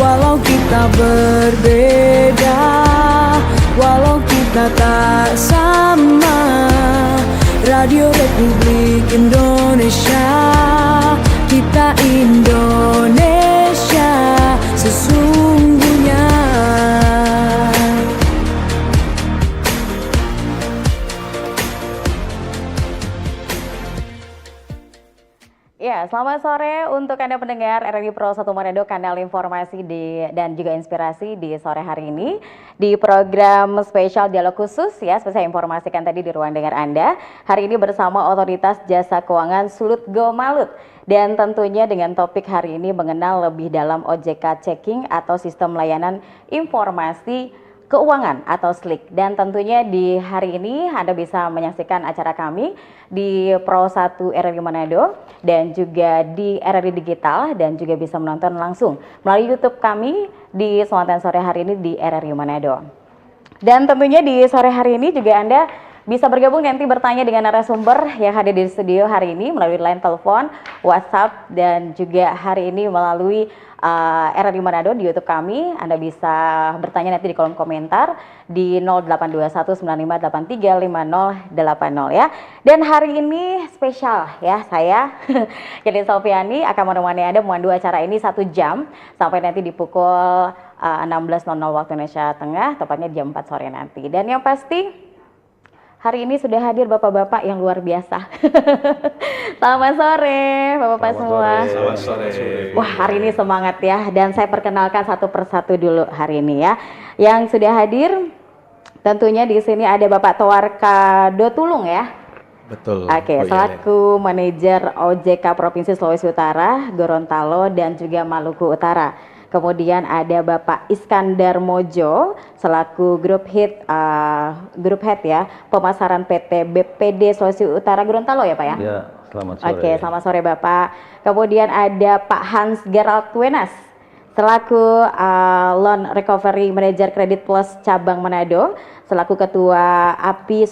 Walau kita berbeda, walau kita tak sama, Radio Republik Indonesia, kita Indonesia sesungguhnya. Ya, selamat sore untuk Anda pendengar RRI Pro 1 Manado, kanal informasi dan juga inspirasi di sore hari ini. Di program spesial dialog khusus ya, seperti saya informasikan tadi di ruang dengar Anda. Hari ini bersama Otoritas Jasa Keuangan Sulut Go Malut. Dan tentunya dengan topik hari ini mengenal lebih dalam OJK Checking atau Sistem Layanan Informasi Keuangan atau SLIK. Dan tentunya di hari ini Anda bisa menyaksikan acara kami di Pro 1 RRI Manado dan juga di RRI Digital, dan juga bisa menonton langsung melalui YouTube kami di Selatan Sore hari ini di RRI Manado. Dan tentunya di sore hari ini juga Anda bisa bergabung nanti bertanya dengan narasumber yang hadir di studio hari ini melalui line telepon, WhatsApp, dan juga hari ini melalui RRI Manado di YouTube kami. Anda bisa bertanya nanti di kolom komentar di 082195835080 ya. Dan hari ini spesial ya, saya Yelin Sofiani akan menemani Anda memandu acara ini 1 jam sampai nanti di pukul 16.00 waktu Indonesia Tengah, tepatnya jam 4 sore nanti. Dan yang pasti hari ini sudah hadir bapak-bapak yang luar biasa. Selamat sore, bapak-bapak semua. Selamat sore. Wah, hari ini semangat ya. Dan saya perkenalkan satu persatu dulu hari ini ya. Yang sudah hadir, tentunya di sini ada Bapak Towarka Dotulung ya. Betul. Oke, selaku manajer OJK Provinsi Sulawesi Utara, Gorontalo, dan juga Maluku Utara. Kemudian ada Bapak Iskandar Mojo selaku Group Head ya, pemasaran PT BPD Sulawesi Utara Gorontalo ya Pak ya? Ya, selamat sore. Oke, selamat sore Bapak. Kemudian ada Pak Hans Gerald Wenas selaku Loan Recovery Manager Credit Plus Cabang Manado, selaku Ketua API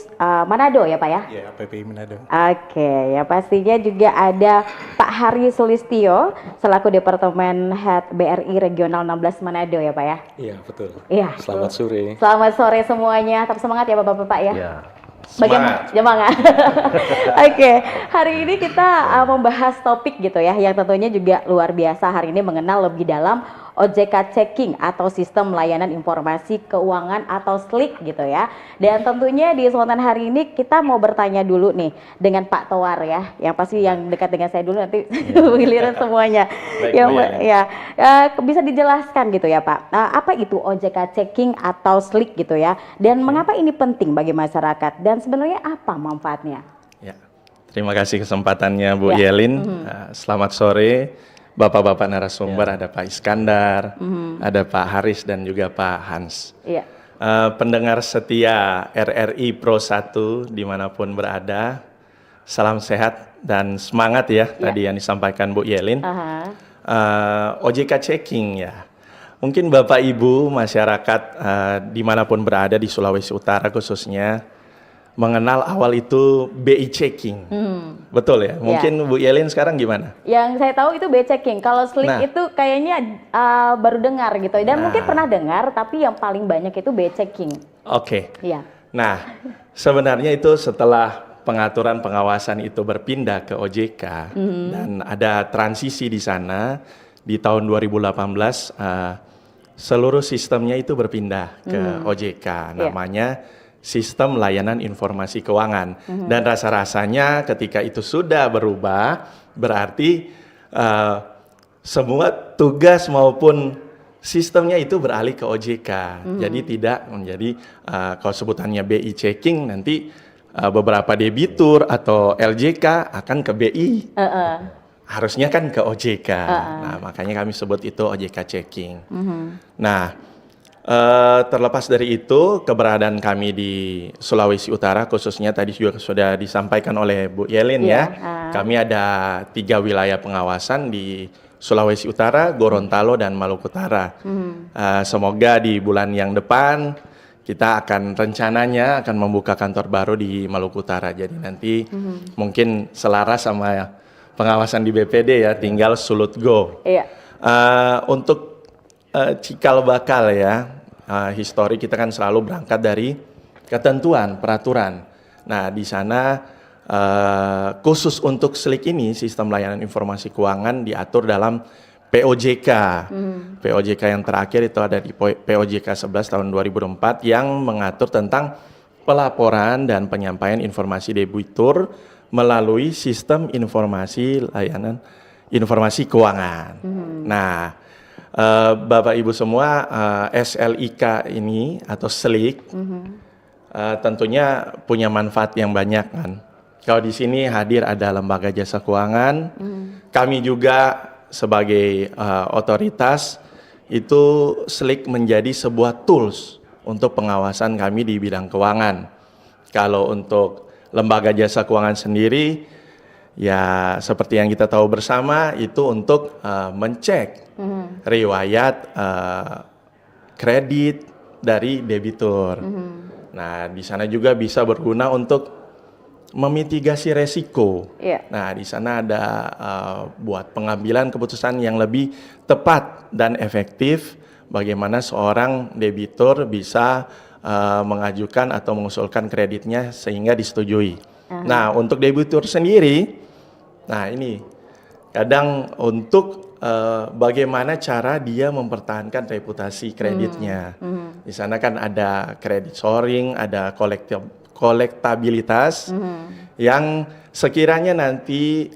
Manado ya Pak ya? Ya, APPI Manado. Oke, ya pastinya juga ada Pak Hari Sulistio selaku Departemen Head BRI Regional 16 Manado ya Pak ya? Iya, betul. Iya. Selamat sore. Selamat sore semuanya, tetap semangat ya Bapak-Bapak ya? Ya. Bagaimana? Semangat. Oke, hari ini kita membahas topik gitu ya, yang tentunya juga luar biasa hari ini, mengenal lebih dalam OJK Checking atau Sistem Layanan Informasi Keuangan atau SLIK gitu ya. Dan tentunya di kesempatan hari ini kita mau bertanya dulu nih dengan Pak Towar ya, yang pasti yang dekat dengan saya dulu, nanti giliran semuanya. Bisa dijelaskan gitu ya Pak, apa itu OJK Checking atau SLIK gitu ya, dan mengapa ini penting bagi masyarakat, dan sebenarnya apa manfaatnya? Ya. Terima kasih kesempatannya Bu Yelin. Selamat sore Bapak-bapak narasumber, ada Pak Iskandar, ada Pak Haris, dan juga Pak Hans. Iya. Pendengar setia RRI Pro 1 dimanapun berada, salam sehat dan semangat ya, tadi yang disampaikan Bu Yelin. OJK Checking ya, mungkin Bapak Ibu masyarakat dimanapun berada di Sulawesi Utara khususnya mengenal awal itu BI Checking. Betul ya? Mungkin Bu Yelin sekarang gimana? Yang saya tahu itu BI Checking. Kalau SLIK itu kayaknya baru dengar gitu. Dan mungkin pernah dengar, tapi yang paling banyak itu BI Checking. Oke. Iya. Nah, sebenarnya itu setelah pengaturan pengawasan itu berpindah ke OJK dan ada transisi di sana di tahun 2018, seluruh sistemnya itu berpindah ke OJK. Namanya Sistem Layanan Informasi Keuangan. Dan rasa-rasanya ketika itu sudah berubah, berarti semua tugas maupun sistemnya itu beralih ke OJK. Jadi tidak menjadi kalau sebutannya BI Checking, nanti beberapa debitur atau LJK akan ke BI. Harusnya kan ke OJK. Nah, makanya kami sebut itu OJK Checking. Nah, terlepas dari itu, keberadaan kami di Sulawesi Utara khususnya tadi juga sudah disampaikan oleh Bu Yelin ya. Kami ada 3 wilayah pengawasan di Sulawesi Utara, Gorontalo, dan Maluku Utara. Semoga di bulan yang depan kita akan rencananya akan membuka kantor baru di Maluku Utara. Jadi nanti mungkin selaras sama pengawasan di BPD ya, tinggal Sulut Go. Untuk cikal bakal ya, histori kita kan selalu berangkat dari ketentuan, peraturan. Nah, di sana khusus untuk SLIK ini, Sistem Layanan Informasi Keuangan, diatur dalam POJK. POJK yang terakhir itu ada di POJK 11 tahun 2004 yang mengatur tentang pelaporan dan penyampaian informasi debitur melalui Sistem Informasi Layanan Informasi Keuangan. Nah, Bapak Ibu semua, SLIK ini atau SLIK tentunya punya manfaat yang banyak kan. Kalau di sini hadir ada lembaga jasa keuangan, kami juga sebagai otoritas itu SLIK menjadi sebuah tools untuk pengawasan kami di bidang keuangan. Kalau untuk lembaga jasa keuangan sendiri, ya seperti yang kita tahu bersama itu untuk mencek riwayat kredit dari debitur. Nah, di sana juga bisa berguna untuk memitigasi resiko. Nah, di sana ada buat pengambilan keputusan yang lebih tepat dan efektif bagaimana seorang debitur bisa mengajukan atau mengusulkan kreditnya sehingga disetujui. Nah, untuk debitur sendiri, nah ini kadang untuk bagaimana cara dia mempertahankan reputasi kreditnya. Di sana kan ada credit scoring, ada kolektabilitas yang sekiranya nanti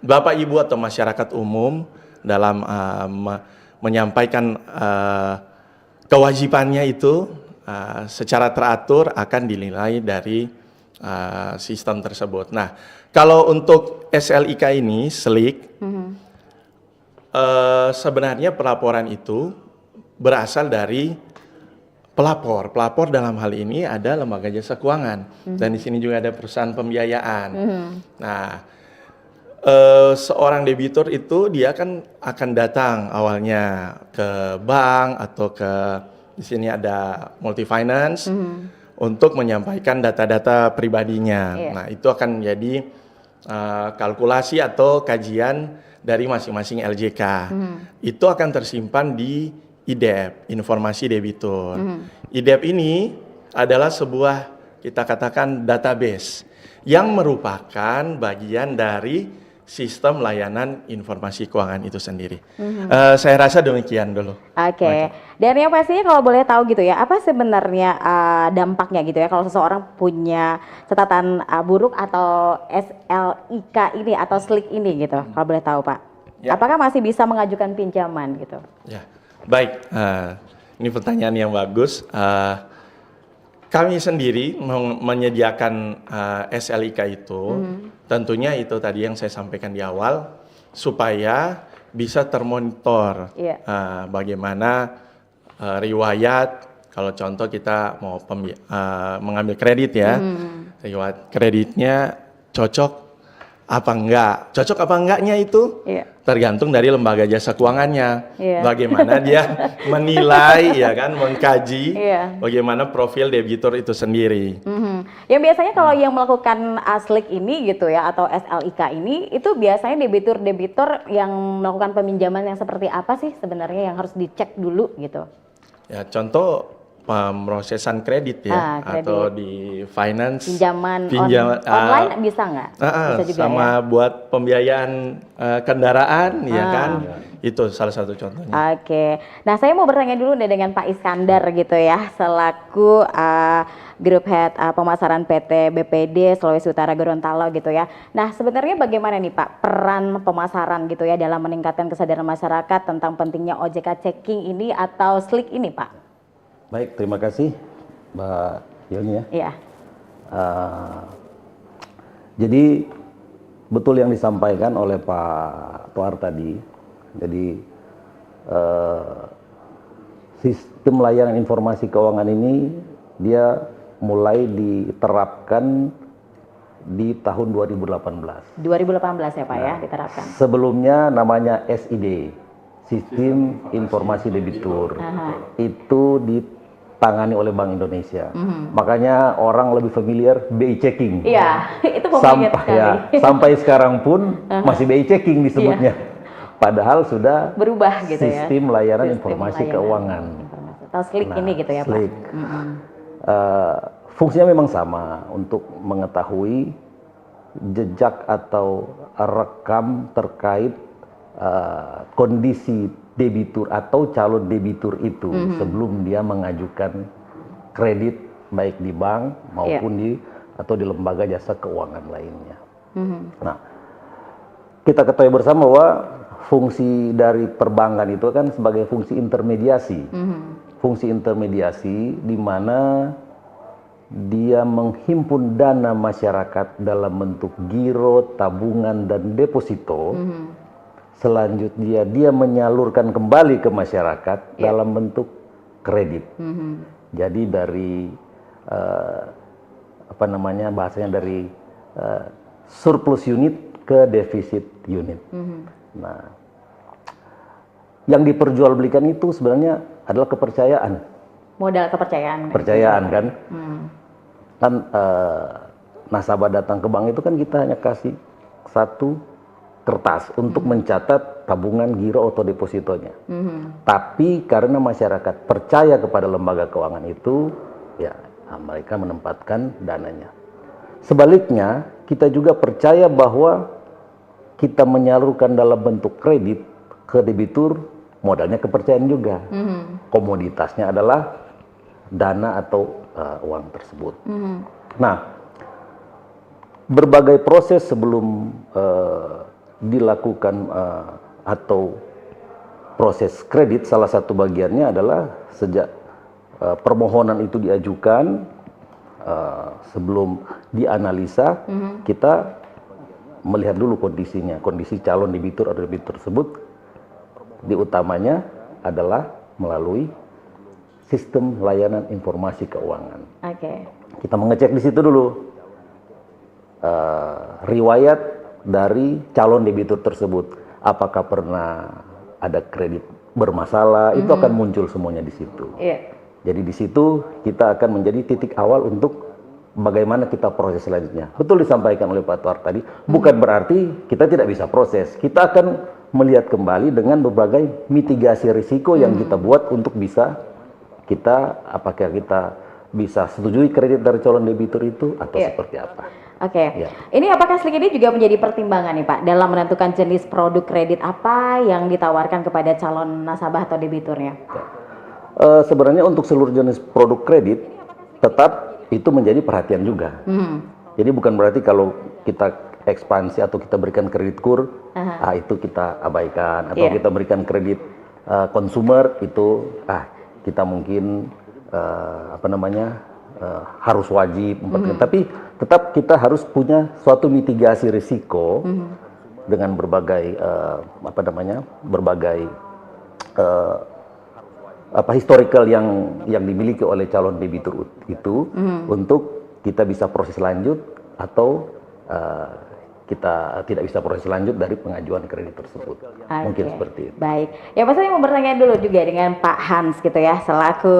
Bapak Ibu atau masyarakat umum dalam menyampaikan kewajibannya itu secara teratur akan dinilai dari sistem tersebut. Nah, kalau untuk SLIK ini, SLIK, sebenarnya pelaporan itu berasal dari pelapor. Pelapor dalam hal ini ada lembaga jasa keuangan, dan di sini juga ada perusahaan pembiayaan. Nah, seorang debitur itu dia kan akan datang awalnya ke bank atau ke di sini ada multi finance untuk menyampaikan data-data pribadinya. Nah, itu akan menjadi kalkulasi atau kajian dari masing-masing LJK. Itu akan tersimpan di IDEP, informasi debitur. IDEP ini adalah sebuah, kita katakan, database yang merupakan bagian dari sistem layanan informasi keuangan itu sendiri. Saya rasa demikian dulu. Oke. Dan yang pastinya kalau boleh tahu gitu ya, apa sebenarnya dampaknya gitu ya kalau seseorang punya catatan buruk atau SLIK ini atau SLIK ini gitu, kalau boleh tahu Pak. Apakah masih bisa mengajukan pinjaman gitu? Ya, baik. Ini pertanyaan yang bagus. Kami sendiri menyediakan SLIK itu, tentunya itu tadi yang saya sampaikan di awal, supaya bisa termonitor bagaimana riwayat, kalau contoh kita mau mengambil kredit ya, riwayat kreditnya cocok apa enggak. Cocok apa enggaknya itu tergantung dari lembaga jasa keuangannya. Bagaimana dia menilai, ya kan, mengkaji bagaimana profil debitur itu sendiri. Yang biasanya kalau yang melakukan SLIK ini gitu ya, atau SLIK ini, itu biasanya debitur-debitur yang melakukan peminjaman yang seperti apa sih sebenarnya yang harus dicek dulu gitu? Ya, contoh pemrosesan kredit ya, atau di finance pinjaman online bisa nggak? Bisa juga sama ya? Buat pembiayaan kendaraan ya kan, itu salah satu contohnya. Oke, nah saya mau bertanya dulu deh dengan Pak Iskandar gitu ya, selaku Group Head Pemasaran PT BPD Sulawesi Utara Gorontalo gitu ya. Nah sebenarnya bagaimana nih Pak peran pemasaran gitu ya dalam meningkatkan kesadaran masyarakat tentang pentingnya OJK checking ini atau SLIK ini Pak? Baik, terima kasih Mbak Yoni ya. Iya. Jadi betul yang disampaikan oleh Pak Toar tadi. Jadi sistem layanan informasi keuangan ini dia mulai diterapkan di tahun 2018. 2018 ya Pak ya diterapkan. Sebelumnya namanya SID, Sistem Informasi Debitur. Itu ditangani oleh Bank Indonesia. Makanya orang lebih familiar BI checking. Iya, itu familiar sekali. Sampai sekarang pun masih BI checking disebutnya. padahal sudah berubah gitu ya. sistem layanan Sistem informasi layanan keuangan. informasi. Atau SLIK ini gitu ya SLIK. Pak. Mm-mm. Fungsinya memang sama untuk mengetahui jejak atau rekam terkait kondisi debitur atau calon debitur itu sebelum dia mengajukan kredit baik di bank maupun atau di lembaga jasa keuangan lainnya. Nah, kita ketahui bersama bahwa fungsi dari perbankan itu kan sebagai fungsi intermediasi. Fungsi intermediasi di mana dia menghimpun dana masyarakat dalam bentuk giro, tabungan, dan deposito. Selanjutnya dia menyalurkan kembali ke masyarakat dalam bentuk kredit. Jadi dari bahasanya dari surplus unit ke defisit unit. Nah, yang diperjualbelikan itu sebenarnya adalah kepercayaan. Modal kepercayaan. Kepercayaan kan. Kan nasabah datang ke bank itu kan kita hanya kasih satu kertas untuk mencatat tabungan, giro, atau depositonya. Tapi karena masyarakat percaya kepada lembaga keuangan itu, ya mereka menempatkan dananya. Sebaliknya, kita juga percaya bahwa kita menyalurkan dalam bentuk kredit ke debitur, modalnya kepercayaan juga. Komoditasnya adalah dana atau uang tersebut. Nah, berbagai proses sebelum dilakukan atau proses kredit, salah satu bagiannya adalah sejak permohonan itu diajukan, sebelum dianalisa, kita melihat dulu kondisinya, kondisi calon debitur atau debitur tersebut, diutamanya adalah melalui sistem layanan informasi keuangan. Kita mengecek di situ dulu riwayat dari calon debitur tersebut, apakah pernah ada kredit bermasalah, itu akan muncul semuanya di situ. Jadi di situ kita akan menjadi titik awal untuk bagaimana kita proses selanjutnya. Betul disampaikan oleh Pak Tuar tadi, bukan berarti kita tidak bisa proses. Kita akan melihat kembali dengan berbagai mitigasi risiko yang kita buat untuk bisa apakah kita bisa setujui kredit dari calon debitur itu atau seperti apa. Ini apakah SLIK ini juga menjadi pertimbangan nih Pak dalam menentukan jenis produk kredit apa yang ditawarkan kepada calon nasabah atau debiturnya? Sebenarnya untuk seluruh jenis produk kredit tetap itu menjadi perhatian juga. Jadi bukan berarti kalau kita ekspansi atau kita berikan kredit kur, itu kita abaikan, atau kita berikan kredit konsumer itu kita mungkin harus wajib, tapi tetap kita harus punya suatu mitigasi risiko dengan berbagai historical yang dimiliki oleh calon debitur itu untuk kita bisa proses lanjut atau kita tidak bisa proses lanjut dari pengajuan kredit tersebut. Mungkin seperti itu. Baik. Ya Pak, saya mau bertanya dulu juga dengan Pak Hans gitu ya, selaku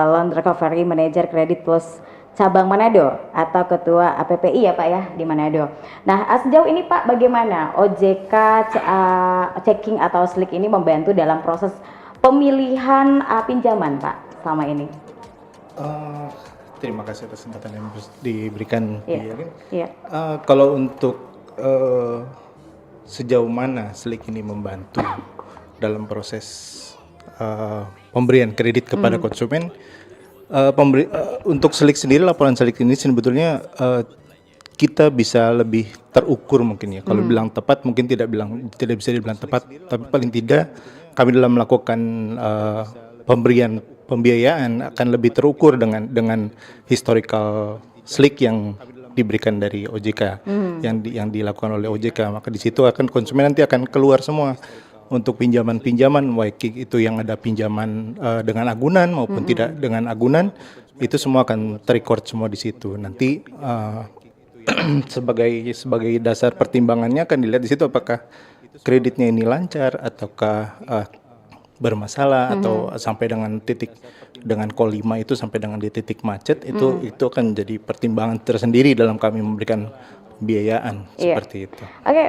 Loan Recovery Manager Credit Plus cabang Manado atau Ketua APPI ya Pak ya di Manado. Nah, sejauh ini Pak bagaimana OJK checking atau SLIK ini membantu dalam proses pemilihan pinjaman Pak selama ini? Terima kasih atas kesempatan yang diberikan. Kalau untuk sejauh mana SLIK ini membantu dalam proses pemberian kredit kepada konsumen, untuk SLIK sendiri, laporan SLIK ini sebetulnya kita bisa lebih terukur mungkin ya. Kalau bilang tepat mungkin tidak bisa dibilang tepat, tapi paling tidak kami dalam melakukan pemberian pembiayaan akan lebih terukur dengan historical SLIK yang diberikan dari OJK, yang dilakukan oleh OJK. Maka di situ akan konsumen nanti akan keluar semua untuk pinjaman-pinjaman, baik itu yang ada pinjaman dengan agunan maupun tidak dengan agunan, itu semua akan terrecord semua di situ. Nanti sebagai dasar pertimbangannya akan dilihat di situ apakah kreditnya ini lancar ataukah bermasalah atau sampai dengan titik dengan call 5 itu sampai dengan di titik macet itu akan jadi pertimbangan tersendiri dalam kami memberikan pembiayaan seperti itu. Oke,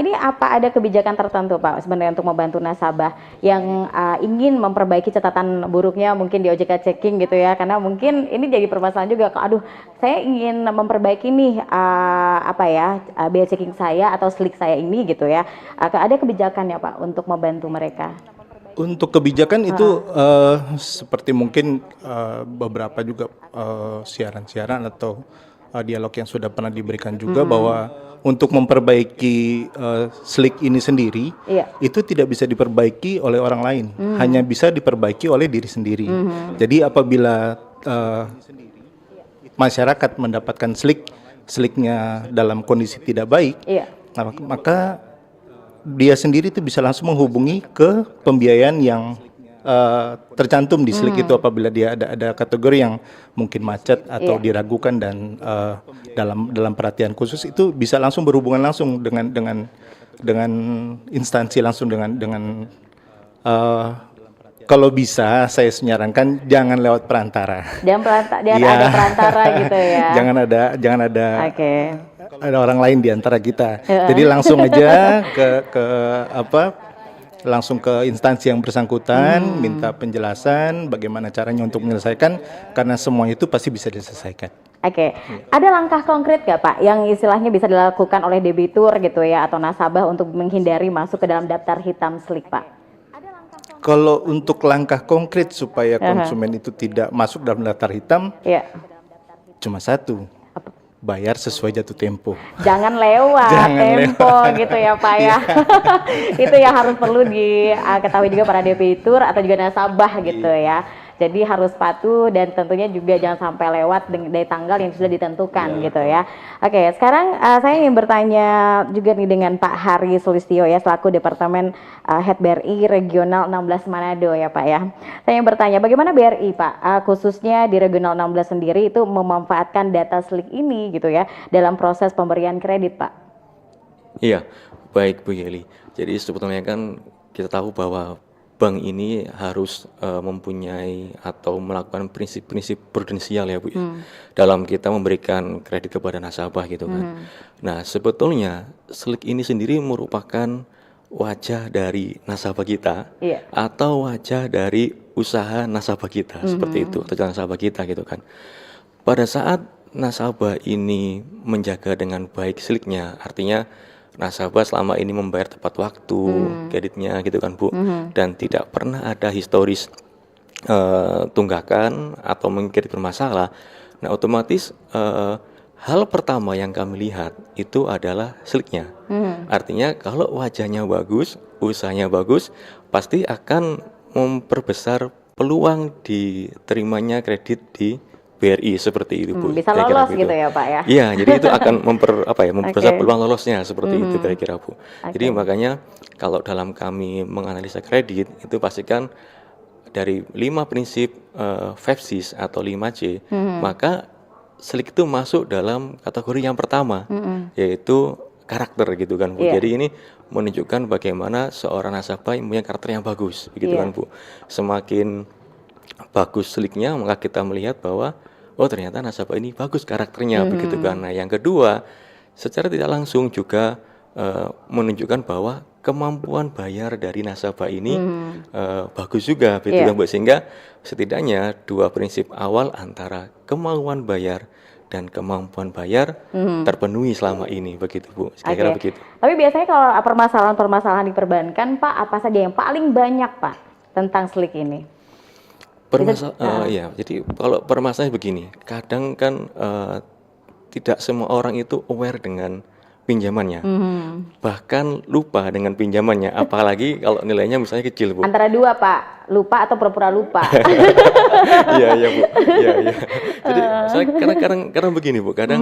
ini apa ada kebijakan tertentu Pak sebenarnya untuk membantu nasabah yang ingin memperbaiki catatan buruknya mungkin di OJK Checking gitu ya, karena mungkin ini jadi permasalahan juga. Aduh, saya ingin memperbaiki nih biaya checking saya atau slik saya ini gitu ya. Ada kebijakannya Pak untuk membantu mereka? Untuk kebijakan itu seperti mungkin beberapa juga siaran-siaran atau dialog yang sudah pernah diberikan juga bahwa untuk memperbaiki slik ini sendiri itu tidak bisa diperbaiki oleh orang lain, hanya bisa diperbaiki oleh diri sendiri. Jadi apabila masyarakat mendapatkan sliknya dalam kondisi tidak baik, maka dia sendiri itu bisa langsung menghubungi ke pembiayaan yang tercantum di slik itu apabila dia ada kategori yang mungkin macet atau diragukan dan dalam perhatian khusus itu bisa langsung berhubungan langsung dengan instansi langsung dengan kalau bisa saya menyarankan jangan lewat perantara. Jangan ada perantara gitu ya. Jangan ada ada orang lain di antara kita. Jadi langsung aja langsung ke instansi yang bersangkutan, minta penjelasan bagaimana caranya untuk menyelesaikan, karena semua itu pasti bisa diselesaikan. Ada langkah konkret nggak Pak yang istilahnya bisa dilakukan oleh debitur gitu ya atau nasabah untuk menghindari masuk ke dalam daftar hitam slik Pak? Kalau untuk langkah konkret supaya konsumen itu tidak masuk dalam daftar hitam, cuma satu. Bayar sesuai jatuh tempo. Jangan lewat tempo gitu ya Pak ya. Itu yang harus perlu diketahui juga para debitur atau juga nasabah gitu ya. Jadi harus patuh dan tentunya juga jangan sampai lewat dari tanggal yang sudah ditentukan gitu ya. Sekarang saya ingin bertanya juga nih dengan Pak Hari Sulistyo ya selaku Departemen Head BRI Regional 16 Manado ya Pak ya. Saya ingin bertanya bagaimana BRI Pak khususnya di Regional 16 sendiri itu memanfaatkan data slik ini gitu ya dalam proses pemberian kredit Pak? Iya, baik Bu Yeli. Jadi sebetulnya kan kita tahu bahwa bank ini harus mempunyai atau melakukan prinsip-prinsip prudensial ya Bu ya, dalam kita memberikan kredit kepada nasabah gitu kan. Nah sebetulnya slik ini sendiri merupakan wajah dari nasabah kita atau wajah dari usaha nasabah kita seperti itu atau nasabah kita gitu kan. Pada saat nasabah ini menjaga dengan baik sliknya, artinya nasabah selama ini membayar tepat waktu kreditnya gitu kan Bu, dan tidak pernah ada historis tunggakan atau mungkin kredit bermasalah. Nah otomatis hal pertama yang kami lihat itu adalah sliknya. Artinya kalau wajahnya bagus, usahanya bagus, pasti akan memperbesar peluang diterimanya kredit di BRI seperti itu Bu. Bisa lolos gitu ya Pak ya? Iya, jadi itu akan memperbesar peluang lolosnya seperti itu kira-kira Bu. Jadi makanya kalau dalam kami menganalisa kredit itu pastikan dari 5 prinsip FEPSIS atau 5C, maka slik itu masuk dalam kategori yang pertama, yaitu karakter gitu kan Bu. Jadi ini menunjukkan bagaimana seorang nasabah yang punya karakter yang bagus begitu kan Bu. Semakin bagus sliknya maka kita melihat bahwa oh ternyata nasabah ini bagus karakternya begitu kan. Nah yang kedua secara tidak langsung juga menunjukkan bahwa kemampuan bayar dari nasabah ini bagus juga begitu kan Bu, sehingga setidaknya 2 prinsip awal antara kemauan bayar dan kemampuan bayar terpenuhi selama ini begitu Bu. Kira-kira begitu. Tapi biasanya kalau permasalahan di perbankan Pak apa saja yang paling banyak Pak tentang slik ini? Ya, jadi kalau permasalahannya begini, kadang kan tidak semua orang itu aware dengan pinjamannya, bahkan lupa dengan pinjamannya, apalagi kalau nilainya misalnya kecil Bu. Antara dua Pak, lupa atau pura-pura lupa. Iya Bu, iya. Jadi saya kadang begini Bu, kadang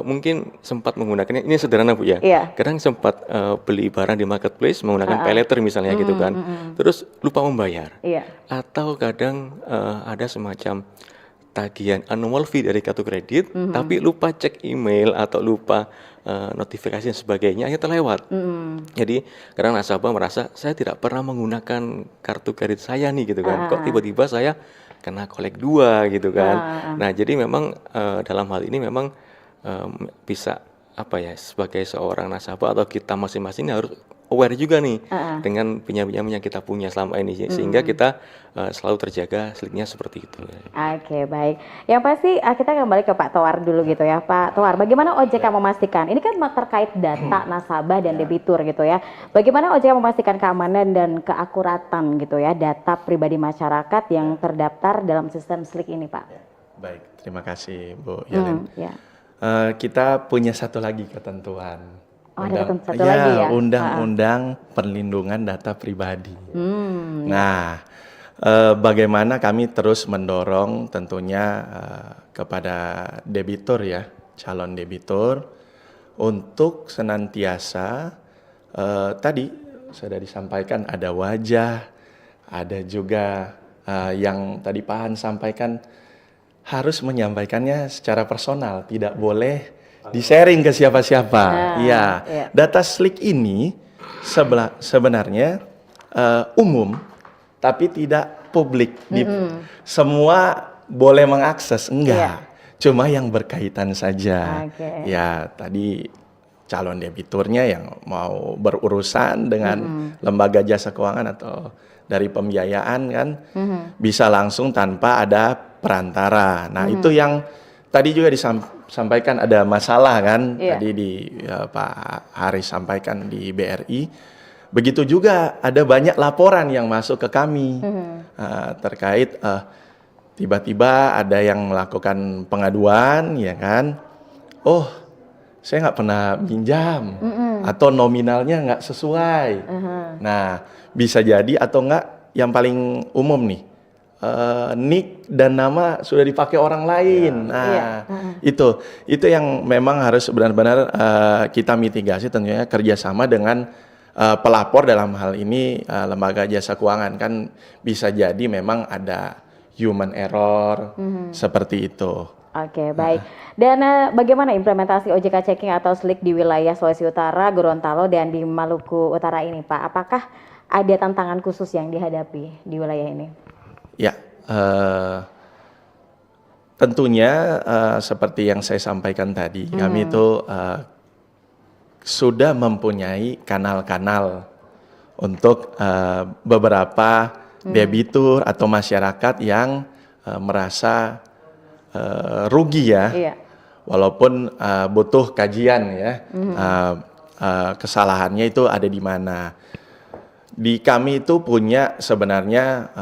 mungkin sempat menggunakannya, ini sederhana Bu ya. Kadang sempat beli barang di marketplace menggunakan pay letter misalnya gitu kan, terus lupa membayar. Atau kadang ada semacam tagihan annual fee dari kartu kredit, tapi lupa cek email atau lupa notifikasi dan sebagainya, akhirnya terlewat. Jadi kadang nasabah merasa saya tidak pernah menggunakan kartu kredit saya nih gitu kan, kok tiba-tiba saya kena kolek 2 gitu kan. Nah jadi memang dalam hal ini memang bisa apa ya, sebagai seorang nasabah atau kita masing-masing harus aware juga nih dengan pinjam-pinjam yang kita punya selama ini, sehingga kita selalu terjaga sliknya seperti itu. Oke, baik. Yang pasti kita kembali ke Pak Toar dulu gitu ya. Pak Toar, bagaimana OJK memastikan, ini kan terkait data nasabah dan debitur gitu ya. Bagaimana OJK memastikan keamanan dan keakuratan gitu ya data pribadi masyarakat yang terdaftar dalam sistem slik ini, Pak? Baik, terima kasih Bu Yelen. Ya. Kita punya satu lagi ketentuan. Oh, ada satu lagi ya? Undang-undang Perlindungan Data Pribadi. Nah, bagaimana kami terus mendorong tentunya kepada debitur ya, calon debitur untuk senantiasa tadi sudah disampaikan ada wajah, ada juga yang tadi Pak Han sampaikan harus menyampaikannya secara personal, tidak boleh di-sharing ke siapa-siapa. Iya. Data slik ini sebenarnya umum, tapi tidak publik. Semua boleh mengakses, enggak. Cuma yang berkaitan saja. Ya, tadi calon debiturnya yang mau berurusan dengan lembaga jasa keuangan atau dari pembiayaan kan, bisa langsung tanpa ada perantara. Nah, itu yang tadi juga disampaikan ada masalah kan, tadi Pak Haris sampaikan di BRI. Begitu juga ada banyak laporan yang masuk ke kami terkait tiba-tiba ada yang melakukan pengaduan, ya kan? Oh, saya nggak pernah pinjam atau nominalnya nggak sesuai. Nah, bisa jadi atau enggak yang paling umum nih, nick dan nama sudah dipakai orang lain. Nah, itu yang memang harus benar-benar kita mitigasi, tentunya kerjasama dengan pelapor dalam hal ini lembaga jasa keuangan. Kan bisa jadi memang ada human error seperti itu. Oke, baik. Dan bagaimana implementasi OJK checking atau slik di wilayah Sulawesi Utara, Gorontalo, dan di Maluku Utara ini, Pak? Apakah ada tantangan khusus yang dihadapi di wilayah ini? Ya, tentunya seperti yang saya sampaikan tadi, kami itu sudah mempunyai kanal-kanal untuk beberapa debitur atau masyarakat yang merasa rugi ya, walaupun butuh kajian ya, kesalahannya itu ada di mana. Di kami itu punya sebenarnya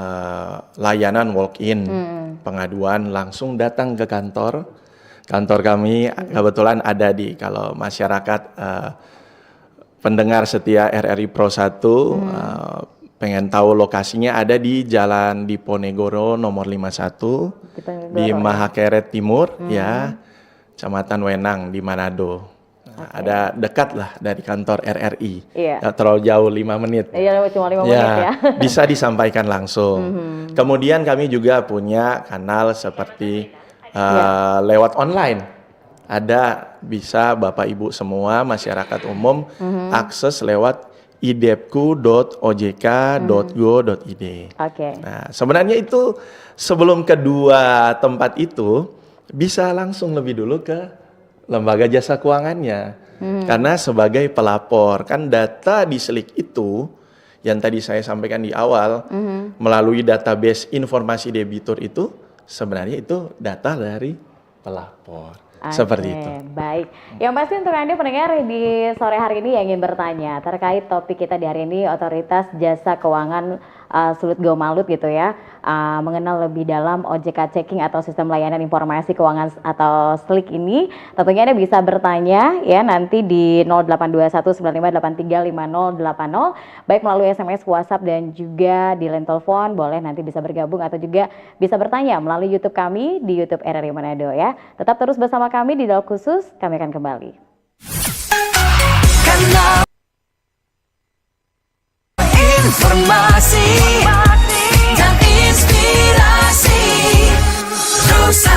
layanan walk-in, pengaduan langsung datang ke kantor. Kantor kami kebetulan ada di, kalau masyarakat pendengar setia RRI Pro 1 pengen tahu lokasinya, ada di Jalan Diponegoro nomor 51 di Mahakeret Timur ya, Kecamatan Wenang di Manado. Nah, ada dekat lah dari kantor RRI, nggak terlalu jauh, 5 menit. Iya, cuma 5 menit ya. Bisa disampaikan langsung. Kemudian kami juga punya kanal seperti lewat online. Ada, bisa Bapak Ibu semua masyarakat umum akses lewat idepku.ojk.go.id. Nah, sebenarnya itu sebelum kedua tempat itu bisa langsung lebih dulu ke lembaga jasa keuangannya. Karena sebagai pelapor, kan data di slik itu yang tadi saya sampaikan di awal, melalui database informasi debitur itu sebenarnya itu data dari pelapor. Seperti itu. Baik. Yang pasti untuk Anda pendengar di sore hari ini yang ingin bertanya terkait topik kita di hari ini, Otoritas Jasa Keuangan Sulut Gaumalut gitu ya, mengenal lebih dalam OJK checking atau sistem layanan informasi keuangan atau SLIK ini, tentunya Anda bisa bertanya ya nanti di 082195835080, baik melalui SMS, WhatsApp, dan juga di line telepon, boleh nanti bisa bergabung atau juga bisa bertanya melalui YouTube kami di YouTube RRI Manado ya. Tetap terus bersama kami di Dialog Khusus, kami akan kembali. Informasi dan inspirasi Nusa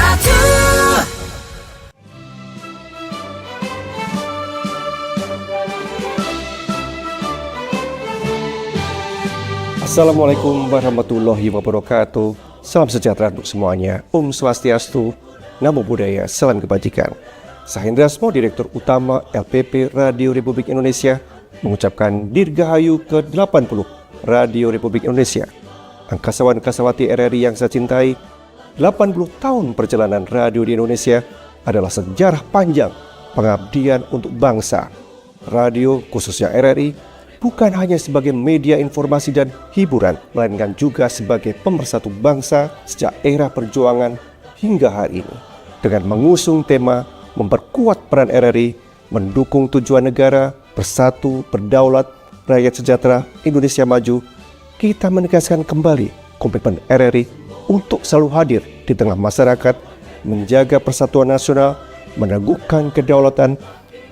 Assalamualaikum warahmatullahi wabarakatuh. Salam sejahtera untuk semuanya. Om Swastiastu, Namo Buddhaya, salam kebajikan. Saya Hendrasmo, Direktur Utama LPP Radio Republik Indonesia, mengucapkan Dirgahayu ke-80 Radio Republik Indonesia. Angkasawan-angkasawati RRI yang saya cintai, 80 tahun perjalanan radio di Indonesia adalah sejarah panjang pengabdian untuk bangsa. Radio, khususnya RRI, bukan hanya sebagai media informasi dan hiburan, melainkan juga sebagai pemersatu bangsa sejak era perjuangan hingga hari ini. Dengan mengusung tema memperkuat peran RRI, mendukung tujuan negara, bersatu, berdaulat, rakyat sejahtera, Indonesia maju, kita menegaskan kembali komitmen RRI untuk selalu hadir di tengah masyarakat, menjaga persatuan nasional, meneguhkan kedaulatan,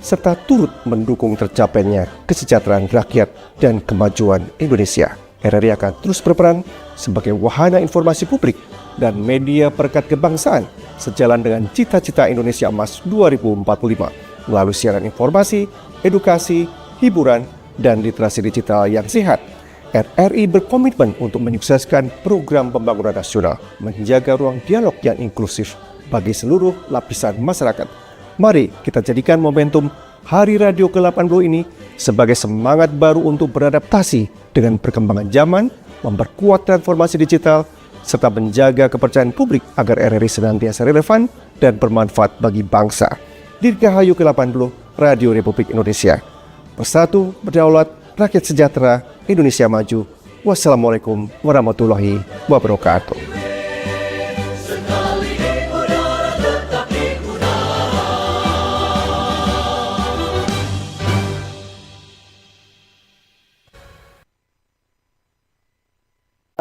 serta turut mendukung tercapainya kesejahteraan rakyat dan kemajuan Indonesia. RRI akan terus berperan sebagai wahana informasi publik dan media perekat kebangsaan sejalan dengan cita-cita Indonesia Emas 2045 melalui siaran informasi, edukasi, hiburan, dan literasi digital yang sehat. RRI berkomitmen untuk menyukseskan program pembangunan nasional, menjaga ruang dialog yang inklusif bagi seluruh lapisan masyarakat. Mari kita jadikan momentum Hari Radio ke-80 ini sebagai semangat baru untuk beradaptasi dengan perkembangan zaman, memperkuat transformasi digital, serta menjaga kepercayaan publik agar RRI senantiasa relevan dan bermanfaat bagi bangsa. Dirgahayu ke-80 Radio Republik Indonesia. Bersatu, berdaulat, rakyat sejahtera, Indonesia maju. Wassalamualaikum warahmatullahi wabarakatuh.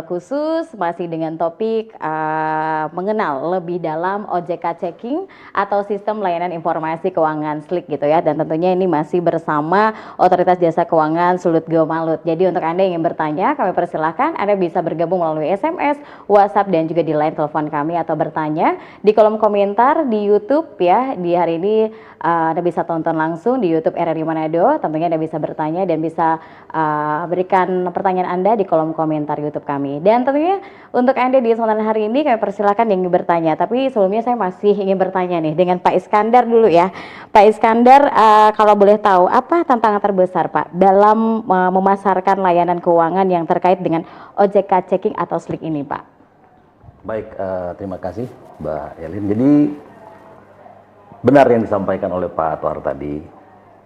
Khusus masih dengan topik mengenal lebih dalam OJK Checking atau Sistem Layanan Informasi Keuangan SLIK gitu ya, dan tentunya ini masih bersama Otoritas Jasa Keuangan Sulut Gomalut. Jadi untuk Anda yang ingin bertanya, kami persilahkan Anda bisa bergabung melalui SMS, WhatsApp, dan juga di line telepon kami, atau bertanya di kolom komentar di YouTube ya. Di hari ini Anda bisa tonton langsung di YouTube RRI Manado. Tentunya Anda bisa bertanya dan bisa berikan pertanyaan Anda di kolom komentar YouTube kami. Dan tentunya untuk Anda di kesempatan hari ini kami persilakan yang ingin bertanya. Tapi sebelumnya saya masih ingin bertanya nih dengan Pak Iskandar dulu ya. Pak Iskandar, kalau boleh tahu apa tantangan terbesar Pak dalam memasarkan layanan keuangan yang terkait dengan OJK Checking atau SLIK ini Pak? Baik, terima kasih Mbak Yelin. Jadi benar yang disampaikan oleh Pak Toar tadi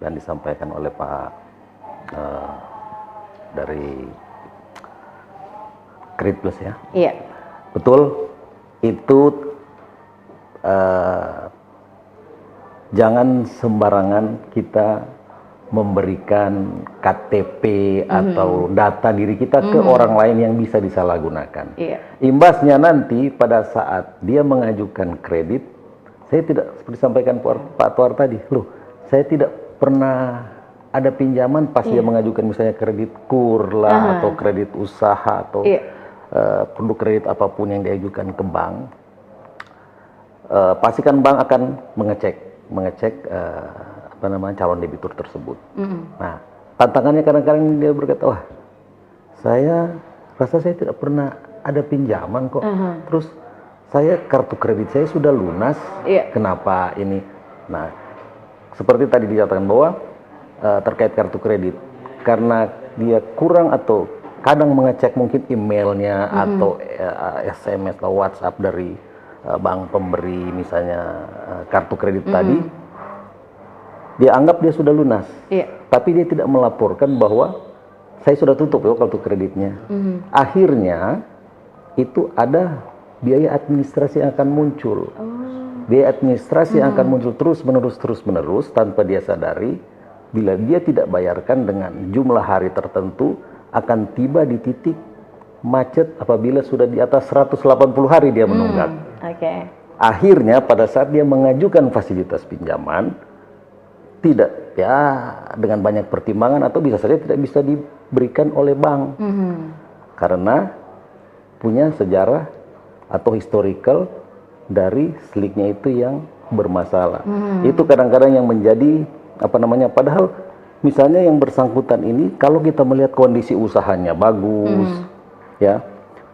dan disampaikan oleh Pak dari Kredit Plus ya. Iya. Betul, itu jangan sembarangan kita memberikan KTP atau data diri kita ke orang lain yang bisa disalahgunakan. Iya. Imbasnya nanti pada saat dia mengajukan kredit, saya tidak seperti sampaikan Pak Tuar tadi, loh, saya tidak pernah ada pinjaman pas dia mengajukan misalnya kredit kur lah atau kredit usaha atau produk kredit apapun yang diajukan ke bank, pastikan bank akan mengecek apa namanya calon debitur tersebut. Nah, tantangannya kadang-kadang dia berkata, wah, saya rasa saya tidak pernah ada pinjaman kok. Terus saya kartu kredit saya sudah lunas, kenapa ini? Nah, seperti tadi dikatakan bahwa terkait kartu kredit, karena dia kurang atau kadang mengecek mungkin emailnya atau SMS atau WhatsApp dari bank pemberi misalnya kartu kredit tadi, dia anggap dia sudah lunas, tapi dia tidak melaporkan bahwa saya sudah tutup ya kartu kreditnya. Akhirnya itu ada biaya administrasi yang akan muncul, biaya administrasi yang akan muncul terus menerus tanpa dia sadari. Bila dia tidak bayarkan dengan jumlah hari tertentu, akan tiba di titik macet apabila sudah di atas 180 hari dia menunggak. Akhirnya pada saat dia mengajukan fasilitas pinjaman, tidak ya dengan banyak pertimbangan atau bisa saja tidak bisa diberikan oleh bank. Karena punya sejarah atau historical dari SLIK-nya itu yang bermasalah. Itu kadang-kadang yang menjadi apa namanya, padahal misalnya yang bersangkutan ini kalau kita melihat kondisi usahanya bagus, ya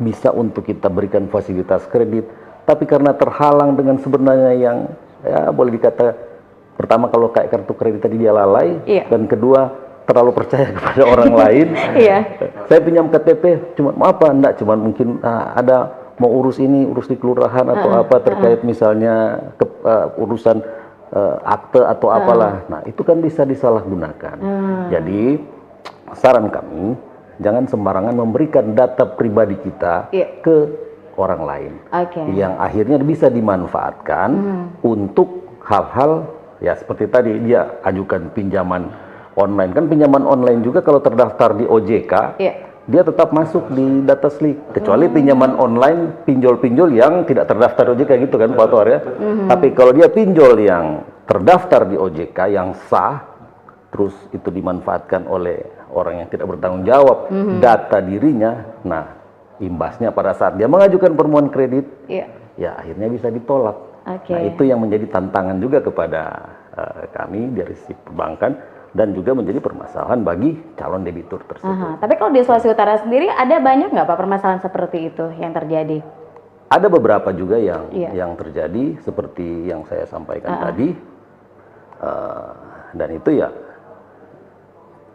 bisa untuk kita berikan fasilitas kredit, tapi karena terhalang dengan sebenarnya yang ya boleh dikata pertama kalau kayak kartu kredit tadi dia lalai, Iya. dan kedua terlalu percaya kepada orang lain. Iya. Saya pinjam KTP, cuma apa? Enggak, cuma mungkin ada mau urus ini, urus di kelurahan atau apa terkait misalnya urusan akte atau apalah. Nah, itu kan bisa disalahgunakan. Jadi, saran kami, jangan sembarangan memberikan data pribadi kita ke orang lain. Yang akhirnya bisa dimanfaatkan untuk hal-hal ya seperti tadi dia ajukan pinjaman online. Kan pinjaman online juga kalau terdaftar di OJK, dia tetap masuk di data slik, kecuali pinjaman online pinjol-pinjol yang tidak terdaftar OJK gitu kan Pak Tohar ya. Tapi kalau dia pinjol yang terdaftar di OJK yang sah, terus itu dimanfaatkan oleh orang yang tidak bertanggung jawab data dirinya, nah imbasnya pada saat dia mengajukan permohonan kredit, ya akhirnya bisa ditolak. Nah itu yang menjadi tantangan juga kepada kami dari sisi perbankan, dan juga menjadi permasalahan bagi calon debitur tersebut. Tapi kalau di Sulawesi Utara sendiri ada banyak nggak Pak permasalahan seperti itu yang terjadi? Ada beberapa juga yang terjadi seperti yang saya sampaikan tadi, dan itu ya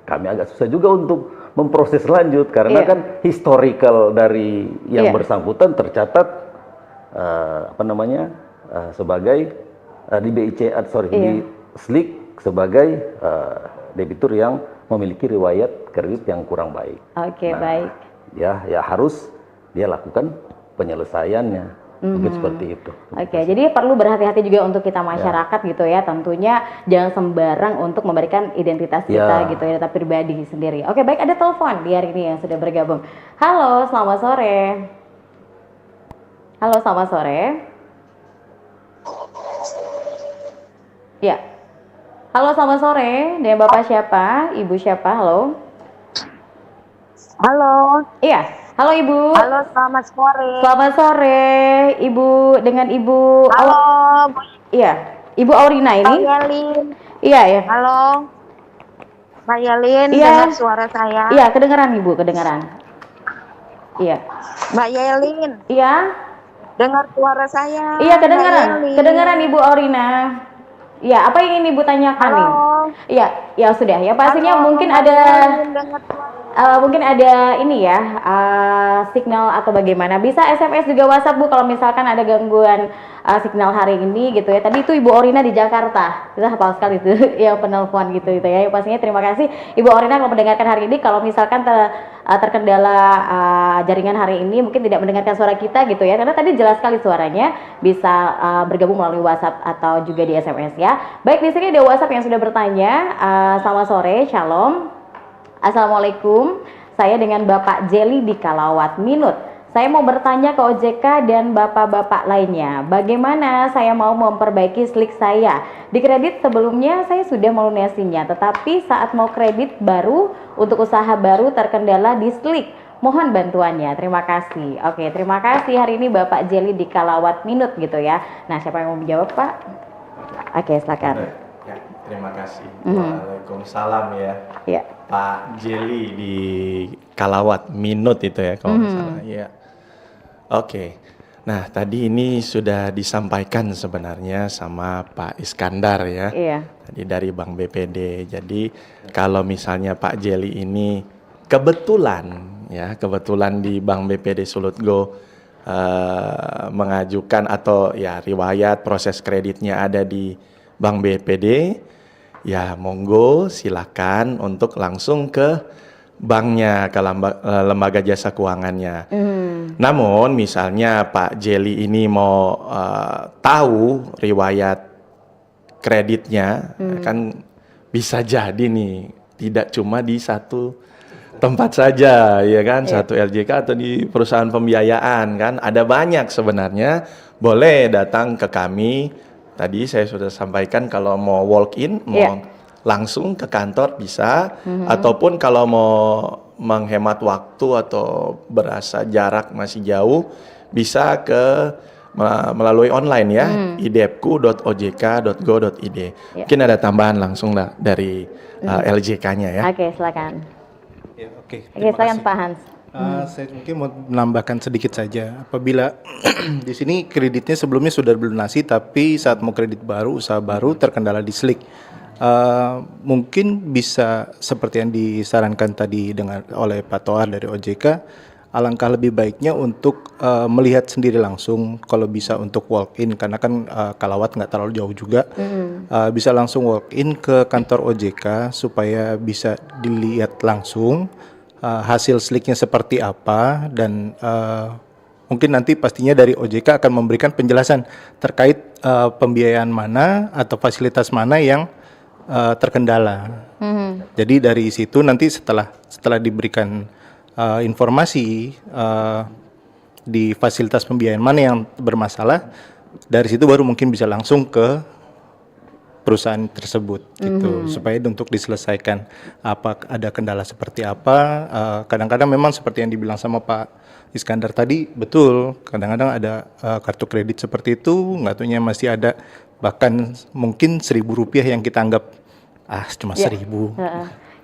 kami agak susah juga untuk memproses lanjut karena kan historical dari yang bersangkutan tercatat sebagai di BIC di SLIK sebagai debitur yang memiliki riwayat kredit yang kurang baik. Baik. Ya harus dia lakukan penyelesaiannya. Mungkin seperti itu. Jadi perlu berhati-hati juga untuk kita masyarakat gitu ya. Tentunya jangan sembarang untuk memberikan identitas kita gitu ya, data pribadi sendiri. Baik, ada telepon di hari ini yang sudah bergabung. Halo, selamat sore. Halo, selamat sore. Ya. Halo, selamat sore. Dengan Bapak siapa? Ibu siapa? Halo. Halo. Iya. Halo Ibu. Halo, selamat sore. Selamat sore, Ibu. Dengan Ibu. Halo. Iya. Ibu Aurina ini. Mbak Yelin. Iya ya. Halo. Mbak Yelin, Iya. dengar suara saya? Iya, kedengaran Ibu, kedengaran. Iya. Mbak Yelin. Iya. Dengar suara saya? Iya, kedengaran. Mbak Yelin. Kedengaran Ibu Aurina. Iya, apa yang ingin Ibu tanyakan nih? Iya, ya sudah ya. Pastinya mungkin Mbak ada Yelin, dengar suara. mungkin ada ini ya, signal atau bagaimana. Bisa SMS juga WhatsApp Bu kalau misalkan ada gangguan signal hari ini gitu ya. Tadi itu Ibu Orina di Jakarta. Kita hafal sekali itu yang penelpon gitu ya. Pastinya terima kasih Ibu Orina kalau mendengarkan hari ini. Kalau misalkan terkendala jaringan hari ini mungkin tidak mendengarkan suara kita gitu ya. Karena tadi jelas sekali suaranya, bisa bergabung melalui WhatsApp atau juga di SMS ya. Baik, di sini ada WhatsApp yang sudah bertanya. Selamat sore, Shalom. Assalamualaikum, saya dengan Bapak Jelly di Kalawat Minut. Saya mau bertanya ke OJK dan bapak-bapak lainnya, bagaimana saya mau memperbaiki slik saya? Di kredit sebelumnya saya sudah melunasinya, tetapi saat mau kredit baru untuk usaha baru terkendala di slik. Mohon bantuannya, terima kasih. Terima kasih hari ini Bapak Jelly di Kalawat Minut gitu ya. Nah, siapa yang mau menjawab Pak? Silakan. Terima kasih. Waalaikumsalam ya. Iya. Pak Jelly di Kalawat Minut itu ya kalau nggak salah. Iya. Nah, tadi ini sudah disampaikan sebenarnya sama Pak Iskandar ya. Iya. Tadi dari Bank BPD. Jadi kalau misalnya Pak Jelly ini kebetulan di Bank BPD Sulutgo mengajukan atau ya riwayat proses kreditnya ada di Bank BPD, ya monggo silakan untuk langsung ke banknya, ke lembaga jasa keuangannya. Namun misalnya Pak Jelly ini mau tahu riwayat kreditnya, kan bisa jadi nih tidak cuma di satu tempat saja, ya kan, satu LJK atau di perusahaan pembiayaan kan, ada banyak sebenarnya. Boleh datang ke kami. Tadi saya sudah sampaikan kalau mau walk in, mau langsung ke kantor bisa, ataupun kalau mau menghemat waktu atau berasa jarak masih jauh, bisa melalui online ya, idepku.ojk.go.id. Mungkin ada tambahan langsung dari LJK-nya ya. Silakan. Ya, silakan Pak Hans. Saya mungkin mau menambahkan sedikit saja. Apabila di sini kreditnya sebelumnya sudah dilunasi, tapi saat mau kredit baru, usaha baru terkendala di SLIK. Mungkin bisa seperti yang disarankan tadi oleh Pak Toar dari OJK, alangkah lebih baiknya untuk melihat sendiri langsung, kalau bisa untuk walk in, karena kan Kalawat nggak terlalu jauh juga, bisa langsung walk in ke kantor OJK supaya bisa dilihat langsung hasil SLIK-nya seperti apa, dan mungkin nanti pastinya dari OJK akan memberikan penjelasan terkait pembiayaan mana atau fasilitas mana yang terkendala. Jadi dari situ nanti setelah diberikan informasi di fasilitas pembiayaan mana yang bermasalah, dari situ baru mungkin bisa langsung ke perusahaan tersebut gitu, supaya untuk diselesaikan apa ada kendala seperti apa. Kadang-kadang memang seperti yang dibilang sama Pak Iskandar tadi, betul, kadang-kadang ada kartu kredit seperti itu nggak taunya masih ada bahkan mungkin Rp1.000 yang kita anggap cuma 1.000.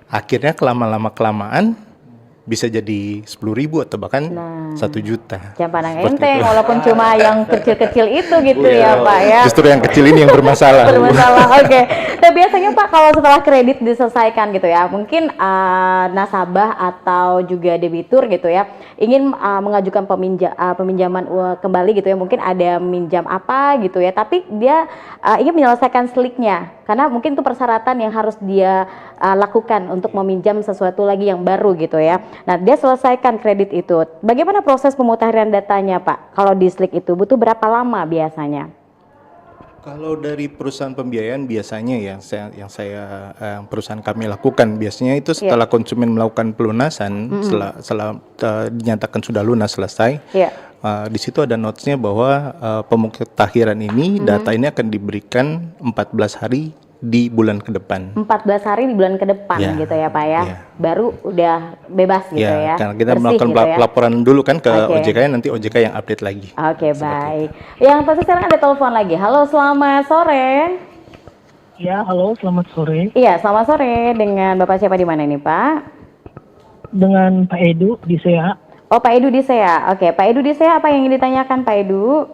Akhirnya kelamaan bisa jadi 10.000 atau bahkan 1 juta. Jangan pandang enteng, walaupun cuma yang kecil-kecil itu gitu ya Pak ya. Justru yang kecil ini yang bermasalah. Oke. Nah biasanya Pak kalau setelah kredit diselesaikan gitu ya, mungkin nasabah atau juga debitur gitu ya, ingin mengajukan peminjaman kembali gitu ya, mungkin ada minjam apa gitu ya, tapi dia ingin menyelesaikan SLIK-nya, karena mungkin itu persyaratan yang harus dia lakukan untuk meminjam sesuatu lagi yang baru gitu ya. Nah, dia selesaikan kredit itu. Bagaimana proses pemutahiran datanya, Pak? Kalau di SLIK itu butuh berapa lama biasanya? Kalau dari perusahaan pembiayaan biasanya ya, perusahaan kami lakukan biasanya itu setelah konsumen melakukan pelunasan, setelah dinyatakan sudah lunas selesai, di situ ada notes-nya bahwa pemutahiran ini data ini akan diberikan 14 hari di bulan ke depan. 14 hari di bulan ke depan gitu ya Pak ya. Baru udah bebas gitu ya. Karena kita bersih melakukan gitu ya. laporan dulu kan ke OJK, nanti OJK yang update lagi. Oke, baik. Yang pasti sekarang ada telepon lagi. Halo, selamat sore. Ya, halo, selamat sore. Iya, selamat sore. Dengan Bapak siapa di mana ini, Pak? Dengan Pak Edu di SEA. Oh, Pak Edu di SEA. Oke, Pak Edu di SEA, apa yang ingin ditanyakan Pak Edu?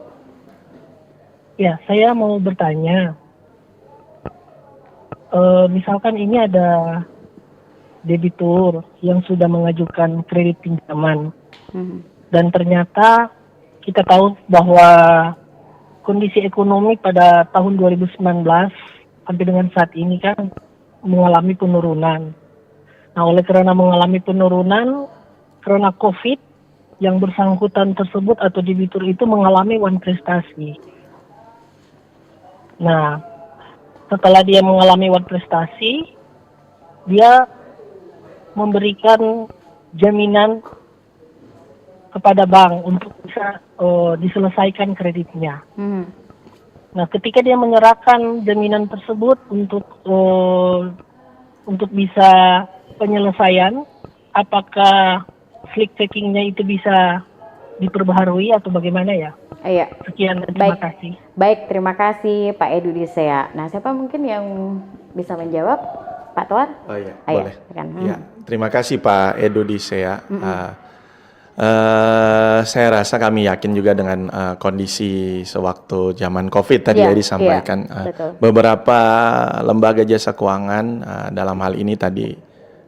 Ya, saya mau bertanya. Misalkan ini ada debitur yang sudah mengajukan kredit pinjaman, dan ternyata kita tahu bahwa kondisi ekonomi pada tahun 2019 sampai dengan saat ini kan mengalami penurunan. Nah, oleh karena mengalami penurunan karena COVID, yang bersangkutan tersebut atau debitur itu mengalami wan prestasi. Nah, setelah dia mengalami wan prestasi, dia memberikan jaminan kepada bank untuk bisa diselesaikan kreditnya. Nah, ketika dia menyerahkan jaminan tersebut untuk bisa penyelesaian, apakah SLIK checkingnya itu bisa diperbaharui atau bagaimana ya? Iya. Sekian, terima kasih. Baik, terima kasih Pak Edu di SEA. Nah, siapa mungkin yang bisa menjawab? Pak Toar? Oh iya, Ayo, boleh. silakan. Ya, terima kasih Pak Edu di SEA. Saya rasa kami yakin juga dengan kondisi sewaktu zaman COVID tadi ya disampaikan. Beberapa lembaga jasa keuangan dalam hal ini tadi,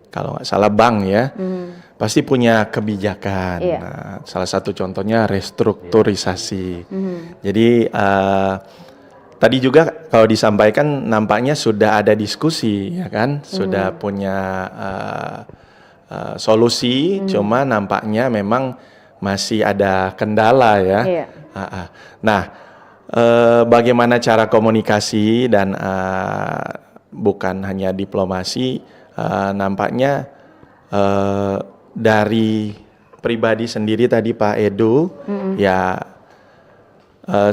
kalau nggak salah bank ya, pasti punya kebijakan. Nah, salah satu contohnya restrukturisasi. Jadi tadi juga kalau disampaikan nampaknya sudah ada diskusi, ya kan, sudah punya solusi, cuma nampaknya memang masih ada kendala ya. Nah, bagaimana cara komunikasi dan bukan hanya diplomasi, nampaknya dari pribadi sendiri tadi Pak Edu ya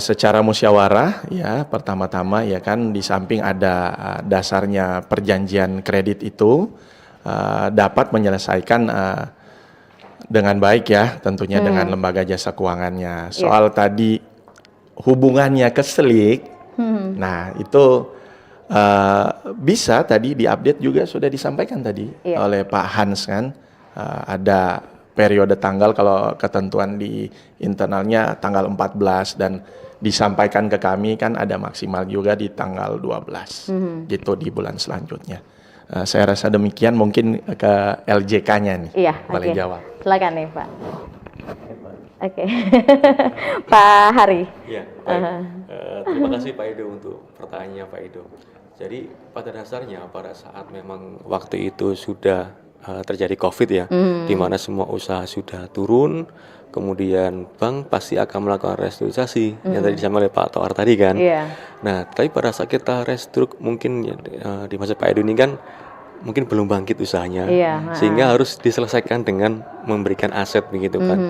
secara musyawarah ya, pertama-tama ya kan, di samping ada dasarnya perjanjian kredit itu dapat menyelesaikan dengan baik ya, tentunya dengan lembaga jasa keuangannya. Soal tadi hubungannya ke SLIK, nah itu bisa tadi diupdate juga, sudah disampaikan tadi oleh Pak Hans kan, ada periode tanggal, kalau ketentuan di internalnya tanggal 14 dan disampaikan ke kami kan ada maksimal juga di tanggal 12 gitu di bulan selanjutnya. Saya rasa demikian, mungkin ke LJK-nya nih. Iya, boleh oke. jawab. Silakan nih Pak. Oke. Pak Hari. Ya, baik. Terima kasih Pak Edo untuk pertanyaannya Pak Edo. Jadi pada dasarnya pada saat memang waktu itu sudah terjadi COVID ya, di mana semua usaha sudah turun, kemudian bank pasti akan melakukan restrukturisasi yang tadi disampaikan oleh Pak Toar tadi kan. Nah, tapi pada saat kita restruk mungkin di masa Pak Edo ini kan mungkin belum bangkit usahanya, sehingga harus diselesaikan dengan memberikan aset begitu kan.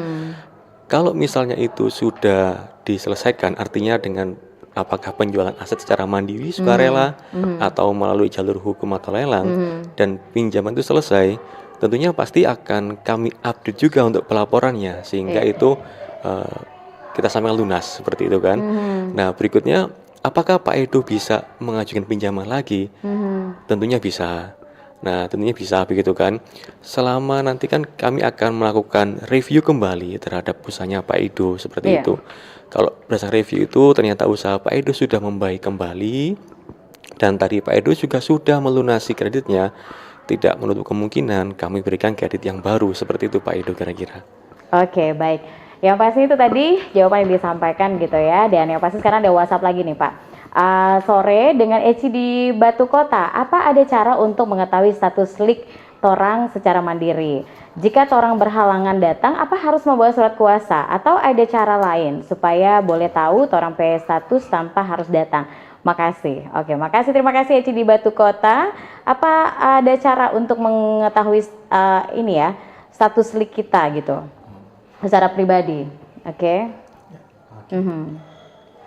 Kalau misalnya itu sudah diselesaikan, artinya dengan apakah penjualan aset secara mandiri, sukarela, atau melalui jalur hukum atau lelang, dan pinjaman itu selesai, tentunya pasti akan kami update juga untuk pelaporannya, sehingga itu kita sampai lunas, seperti itu kan. Nah, berikutnya, apakah Pak Edo bisa mengajukan pinjaman lagi? Tentunya bisa. Nah, tentunya bisa begitu kan. Selama nanti kan kami akan melakukan review kembali terhadap usahanya Pak Edo seperti itu. Kalau berdasarkan review itu ternyata usaha Pak Edo sudah membaik kembali dan tadi Pak Edo juga sudah melunasi kreditnya, tidak menutup kemungkinan kami berikan kredit yang baru seperti itu Pak Edo kira-kira. Oke, baik. Yang pasti itu tadi jawaban yang disampaikan gitu ya. Dan yang pasti sekarang ada WhatsApp lagi nih Pak. Sore dengan Eci di Batu Kota, apa ada cara untuk mengetahui status slik torang secara mandiri? Jika torang berhalangan datang, apa harus membawa surat kuasa atau ada cara lain supaya boleh tahu torang punya status tanpa harus datang? Makasih. Oke, makasih. Terima kasih Eci di Batu Kota. Apa ada cara untuk mengetahui ini ya status slik kita gitu secara pribadi? Oke.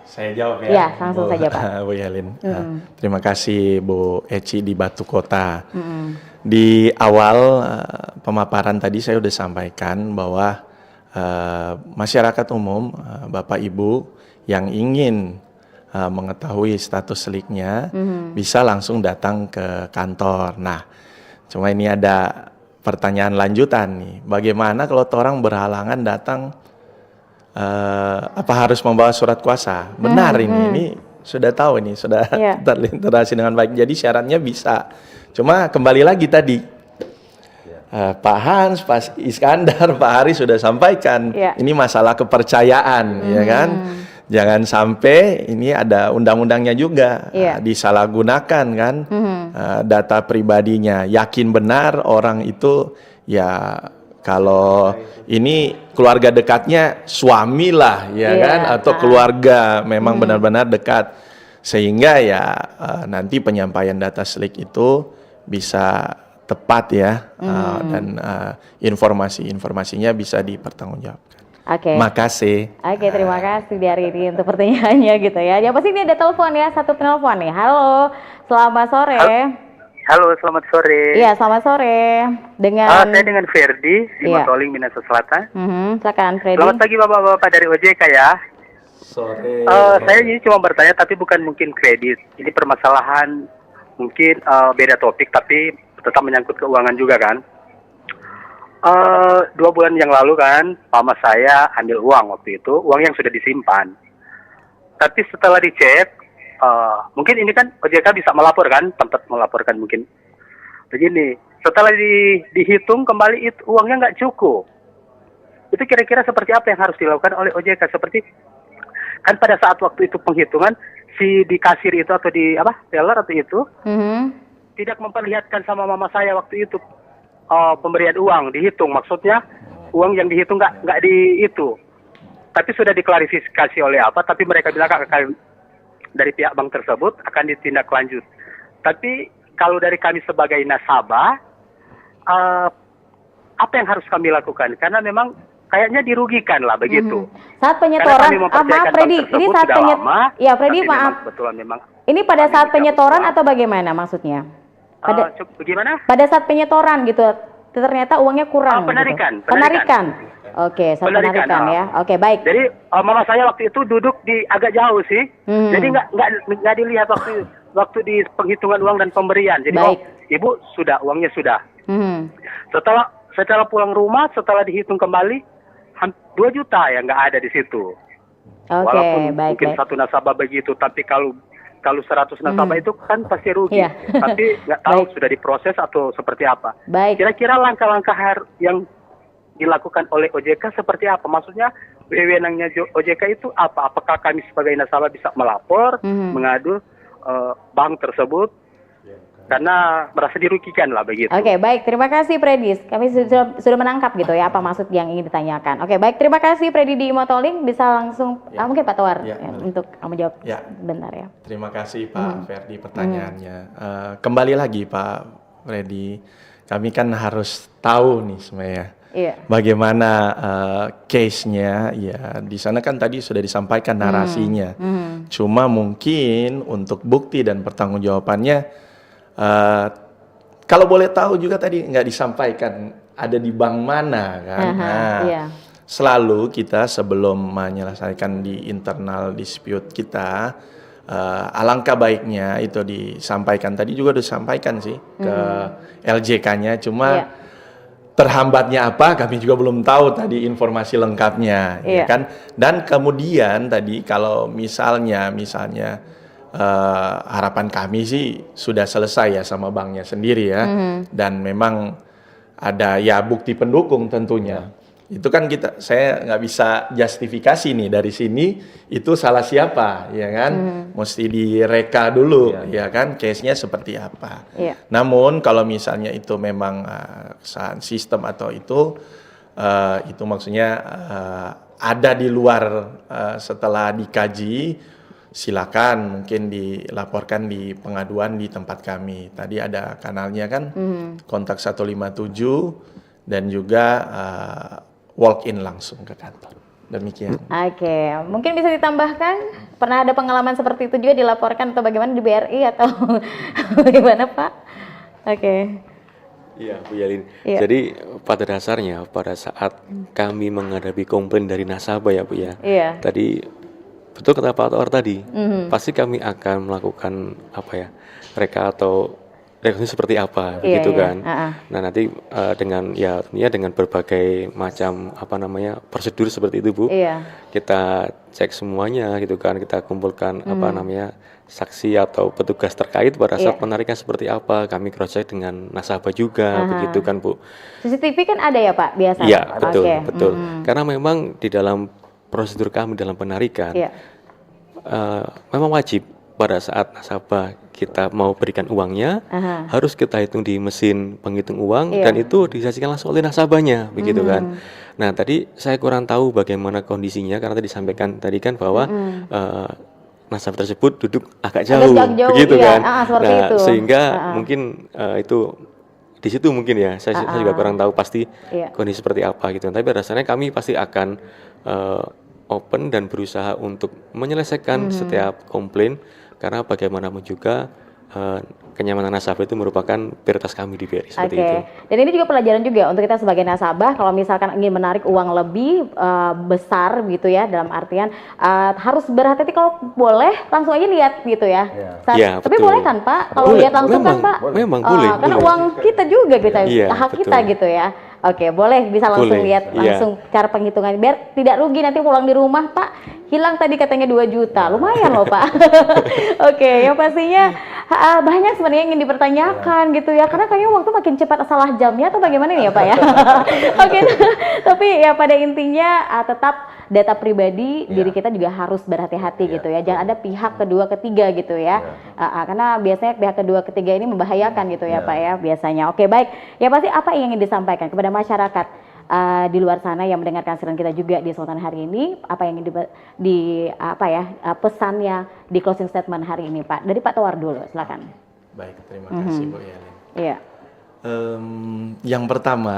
Saya jawab ya. Ya, langsung saja Pak. Bu Yelin. Terima kasih Bu Eci di Batu Kota. Di awal pemaparan tadi saya sudah sampaikan bahwa masyarakat umum, Bapak Ibu yang ingin mengetahui status seliknya bisa langsung datang ke kantor. Nah, cuma ini ada pertanyaan lanjutan nih. Bagaimana kalau orang berhalangan datang? Apa harus membawa surat kuasa? Benar ini sudah tahu ini sudah terliterasi dengan baik. Jadi syaratnya bisa. Cuma kembali lagi tadi Pak Hans, Pak Iskandar, Pak Hari sudah sampaikan ini masalah kepercayaan, ya kan? Jangan sampai ini ada undang-undangnya juga disalahgunakan kan data pribadinya. Yakin benar orang itu ya. Kalau ini keluarga dekatnya suami lah ya kan atau keluarga memang benar-benar dekat sehingga ya nanti penyampaian data slik itu bisa tepat ya dan informasinya bisa dipertanggungjawabkan. Makasih. Terima kasih dari ini untuk pertanyaannya gitu ya. Yang pasti ini ada telepon ya, satu penelpon nih. Halo, selamat sore. Halo, selamat sore. Iya, selamat sore. Saya dengan Ferdi di Motoling, Minahasa Selatan. Silakan Ferdi. Selamat pagi Bapak-bapak dari OJK ya. Sore. Saya ini cuma bertanya tapi bukan mungkin kredit. Ini permasalahan mungkin beda topik tapi tetap menyangkut keuangan juga kan. 2 bulan yang lalu kan, mama saya ambil uang waktu itu, uang yang sudah disimpan. Tapi setelah dicek, mungkin ini kan OJK bisa melaporkan, tempat melaporkan mungkin. Begini, setelah dihitung kembali itu uangnya nggak cukup. Itu kira-kira seperti apa yang harus dilakukan oleh OJK? Seperti kan pada saat waktu itu penghitungan si di kasir itu atau di teller atau itu tidak memperlihatkan sama mama saya waktu itu pemberian uang dihitung. Maksudnya uang yang dihitung nggak di itu. Tapi sudah diklarifikasi oleh tapi mereka bilang dari pihak bank tersebut akan ditindaklanjut. Tapi kalau dari kami sebagai nasabah, apa yang harus kami lakukan? Karena memang kayaknya dirugikan lah begitu. Saat penyetoran, maaf Freddy, ini saat Freddy maaf. Kebetulan memang. Ini pada saat penyetoran atau bagaimana maksudnya? Bagaimana? Pada saat penyetoran gitu, ternyata uangnya kurang. Penarikan. Gitu. Penarikan. Oke, saat penarikan ya. Oke, baik. Jadi mama saya waktu itu duduk di agak jauh sih. Jadi nggak dilihat waktu di penghitungan uang dan pemberian. Jadi ibu sudah uangnya sudah. setelah pulang rumah, setelah dihitung kembali, 2 juta ya nggak ada di situ. Walaupun baik, mungkin baik. satu nasabah begitu, tapi kalau 100 nasabah itu kan pasti rugi. Iya. Tapi nggak tahu Baik. sudah diproses atau seperti apa. Baik. Kira-kira langkah-langkah yang dilakukan oleh OJK seperti apa? Maksudnya wewenangnya OJK itu apa? Apakah kami sebagai nasabah bisa melapor, mengadu bank tersebut? Karena merasa dirugikan lah begitu. Oke, baik. Terima kasih Predis. Kami sudah menangkap gitu ya apa maksud yang ingin ditanyakan. Oke, baik. Terima kasih Predi di Motoling. Bisa langsung mungkin Pak Tawar untuk menjawab bentar ya. Terima kasih Pak Ferdi pertanyaannya. Kembali lagi Pak Freddy, kami kan harus tahu nih sebenarnya bagaimana case-nya. Ya, di sana kan tadi sudah disampaikan narasinya. Cuma mungkin untuk bukti dan pertanggungjawabannya, kalau boleh tahu juga tadi nggak disampaikan ada di bank mana kan. Selalu kita sebelum menyelesaikan di internal dispute kita, alangkah baiknya itu disampaikan. Tadi juga disampaikan sih ke LJK-nya, cuma terhambatnya apa kami juga belum tahu tadi informasi lengkapnya, ya kan. Dan kemudian tadi kalau misalnya harapan kami sih sudah selesai ya sama banknya sendiri ya, dan memang ada ya bukti pendukung tentunya. Itu kan saya nggak bisa justifikasi nih dari sini itu salah siapa, ya kan? Mesti direka dulu, ya kan? Case-nya seperti apa. Namun kalau misalnya itu memang kesalahan sistem atau itu maksudnya ada di luar setelah dikaji, silakan mungkin dilaporkan di pengaduan di tempat kami. Tadi ada kanalnya kan, kontak 157 dan juga walk in langsung ke kantor. Demikian. Oke, mungkin bisa ditambahkan pernah ada pengalaman seperti itu juga dilaporkan atau bagaimana di BRI atau bagaimana Pak? Oke. Iya, Bu Yalin. Jadi pada dasarnya pada saat kami menghadapi komplain dari nasabah ya Bu ya. Tadi betul kata Pak Tawar tadi, pasti kami akan melakukan reka atau rekonstruksi seperti apa, begitu kan. Nah nanti tentunya dengan berbagai macam prosedur seperti itu Bu, kita cek semuanya gitu kan, kita kumpulkan saksi atau petugas terkait pada saat penarikan seperti apa, kami cross check dengan nasabah juga, begitu kan Bu. CCTV kan ada ya Pak biasanya? Iya betul. Karena memang di dalam prosedur kami dalam penarikan, memang wajib pada saat nasabah kita mau berikan uangnya, harus kita hitung di mesin penghitung uang dan itu disajikan langsung oleh nasabahnya, begitu kan. Nah tadi saya kurang tahu bagaimana kondisinya karena tadi disampaikan tadi kan bahwa nasabah tersebut duduk agak jauh, begitu kan. Nah sehingga mungkin itu di situ mungkin ya saya juga kurang tahu pasti kondisi seperti apa gitu. Tapi rasanya kami pasti akan open dan berusaha untuk menyelesaikan setiap komplain karena bagaimanapun juga kenyamanan nasabah itu merupakan prioritas kami di BRI seperti itu. Dan ini juga pelajaran juga untuk kita sebagai nasabah kalau misalkan ingin menarik uang lebih besar gitu ya, dalam artian harus berhati-hati, kalau boleh langsung aja lihat gitu ya. Tapi boleh kan Pak kalau lihat langsung kan Pak? Memang boleh. Karena uang kita juga hak kita gitu ya. Oke, boleh bisa langsung lihat langsung cara penghitungan biar tidak rugi nanti pulang di rumah Pak hilang tadi katanya 2 juta, lumayan loh Pak. Oke, yang pastinya banyak sebenarnya yang ingin dipertanyakan gitu ya, karena kayaknya waktu makin cepat salah jamnya atau bagaimana nih ya Pak ya. Oke, tapi ya pada intinya tetap data pribadi diri kita juga harus berhati-hati gitu ya, jangan ada pihak kedua ketiga gitu ya, karena biasanya pihak kedua ketiga ini membahayakan gitu ya Pak ya biasanya. Oke, baik, ya pasti apa yang ingin disampaikan kepada masyarakat di luar sana yang mendengarkan siaran kita juga di kesempatan hari ini, apa yang ingin pesannya di closing statement hari ini Pak, dari Pak Tawar dulu, silakan. Baik, terima kasih Bu Yalin. Iya. Yang pertama,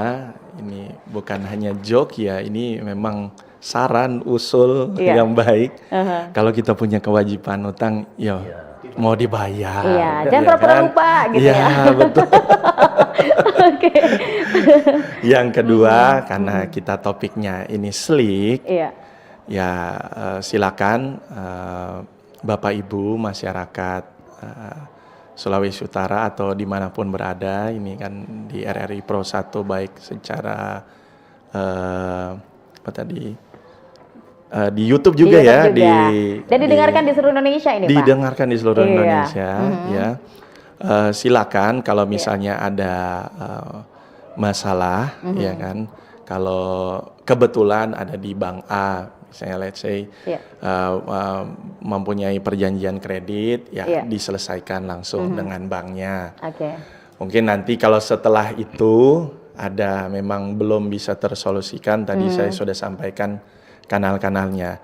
ini bukan hanya joke ya, ini memang saran usul yang baik. Kalau kita punya kewajiban utang, mau dibayar. Iya, jangan pura-pura lupa gitu ya. Betul. Oke. Yang kedua, karena kita topiknya ini slick, silakan Bapak Ibu masyarakat Sulawesi Utara atau dimanapun berada, ini kan di RRI Pro 1 baik secara di YouTube juga Di ya, YouTube juga. Dan didengarkan di seluruh Indonesia ini, Pak. didengarkan di seluruh Iya. Indonesia, ya. Silakan kalau misalnya ada masalah, ya kan. Kalau kebetulan ada di Bank A, misalnya let's say mempunyai perjanjian kredit, ya diselesaikan langsung dengan banknya. Oke. Mungkin nanti kalau setelah itu ada memang belum bisa tersolusikan, tadi saya sudah sampaikan kanal-kanalnya.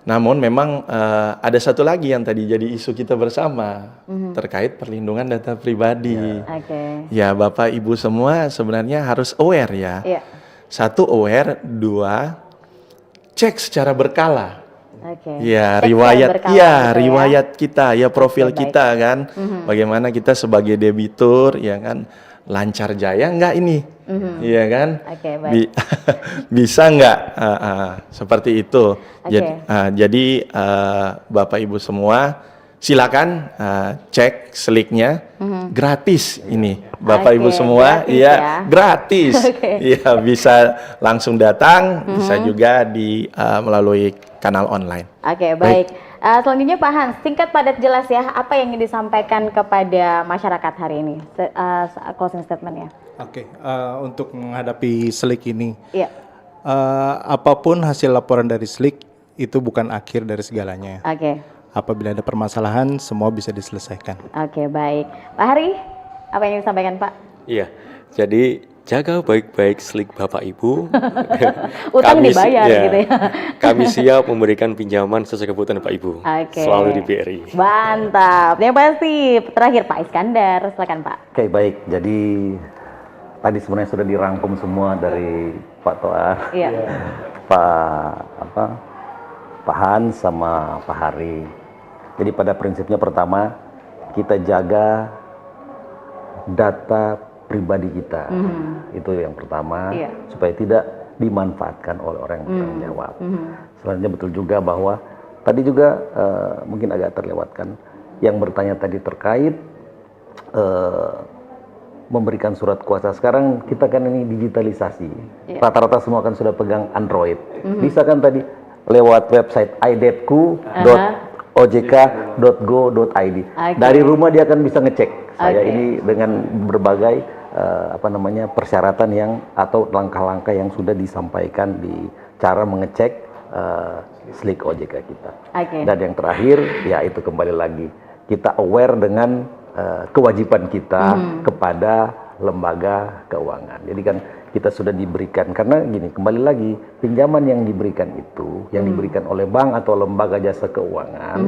Namun memang ada satu lagi yang tadi jadi isu kita bersama terkait perlindungan data pribadi. Ya, Bapak Ibu semua sebenarnya harus aware ya. Satu, aware, dua, cek secara berkala. Ya, Cek riwayat secara berkala gitu riwayat kita, ya profil baik. kita kan. Bagaimana kita sebagai debitur, ya kan, lancar jaya enggak ini? Iya kan? Baik. Bisa enggak? Seperti itu. Jadi Bapak Ibu semua silakan cek sliknya, gratis ini. Bapak Ibu semua, gratis iya ya. gratis. Iya, bisa langsung datang, bisa juga di melalui kanal online. Baik. Selanjutnya Pak Hans, singkat padat jelas ya, apa yang ingin disampaikan kepada masyarakat hari ini? Closing statement-nya. Untuk menghadapi slik ini, apapun hasil laporan dari slik itu bukan akhir dari segalanya. Apabila ada permasalahan, semua bisa diselesaikan. Baik. Pak Hari, apa yang ingin disampaikan Pak? Iya, jadi jaga baik-baik slik Bapak Ibu. Utang dibayar gitu ya. Kami siap memberikan pinjaman sesuai kebutuhan Pak Ibu. Selalu di BRI. Mantap. Yang pasti terakhir Pak Iskandar, silakan Pak. Oke, baik. Jadi tadi sebenarnya sudah dirangkum semua dari Pak Toar, Pak Hans sama Pak Hari. Jadi pada prinsipnya pertama kita jaga data pribadi kita, itu yang pertama, supaya tidak dimanfaatkan oleh orang yang bertanggung jawab. Selanjutnya betul juga bahwa tadi juga mungkin agak terlewatkan yang bertanya tadi terkait memberikan surat kuasa. Sekarang kita kan ini digitalisasi, rata-rata semua kan sudah pegang Android. Bisa kan tadi lewat website idebku.ojk.go.id. Dari rumah dia akan bisa ngecek saya ini dengan berbagai persyaratan yang atau langkah-langkah yang sudah disampaikan di cara mengecek slik OJK kita. Dan yang terakhir ya itu kembali lagi kita aware dengan kewajiban kita kepada lembaga keuangan. Jadi kan kita sudah diberikan, karena gini, kembali lagi pinjaman yang diberikan itu yang diberikan oleh bank atau lembaga jasa keuangan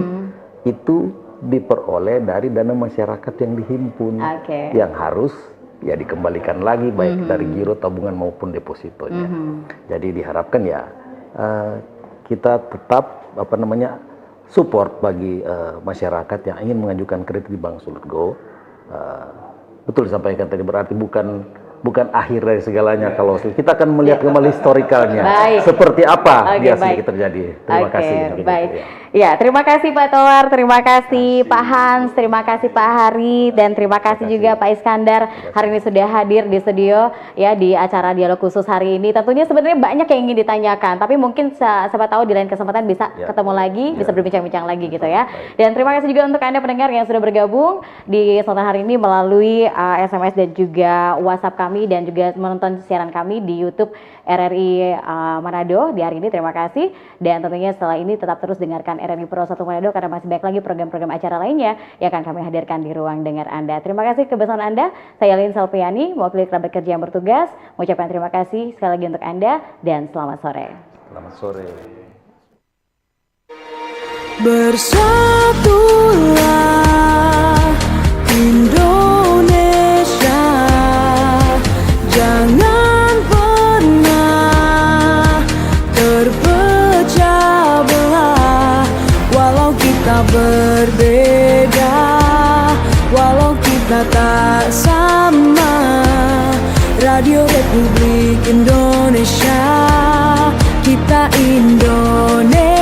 itu diperoleh dari dana masyarakat yang dihimpun, yang harus ya dikembalikan lagi baik dari giro, tabungan maupun depositonya. Jadi diharapkan ya kita tetap support bagi masyarakat yang ingin mengajukan kredit di Bank Sulutgo. Betul disampaikan tadi, berarti bukan akhir dari segalanya. Kalau kita akan melihat kembali historikalnya, seperti apa biasanya terjadi. Terima kasih. Baik. Ya, terima kasih Pak Toar, terima kasih Pak Hans, terima kasih Pak Hari, dan terima kasih juga Pak Iskandar hari ini sudah hadir di studio ya di acara dialog khusus hari ini. Tentunya sebenarnya banyak yang ingin ditanyakan, tapi mungkin siapa tahu di lain kesempatan bisa ketemu lagi, bisa berbincang-bincang lagi gitu ya. Dan terima kasih juga untuk Anda pendengar yang sudah bergabung di sore hari ini melalui SMS dan juga WhatsApp kami, dan juga menonton siaran kami di YouTube RRI Manado di hari ini. Terima kasih, dan tentunya setelah ini tetap terus dengarkan RRI Pro 1 Manado karena masih banyak lagi program-program acara lainnya yang akan kami hadirkan di ruang dengar Anda. Terima kasih kebersamaan Anda. Saya Lin Salpiani, mewakili kerabat kerja yang bertugas, mengucapkan terima kasih sekali lagi untuk Anda dan selamat sore. Selamat sore. Bersatulah Indonesia, jangan pernah terpecah belah. Walau kita berbeda, walau kita tak sama, Radio Republik Indonesia, kita Indonesia.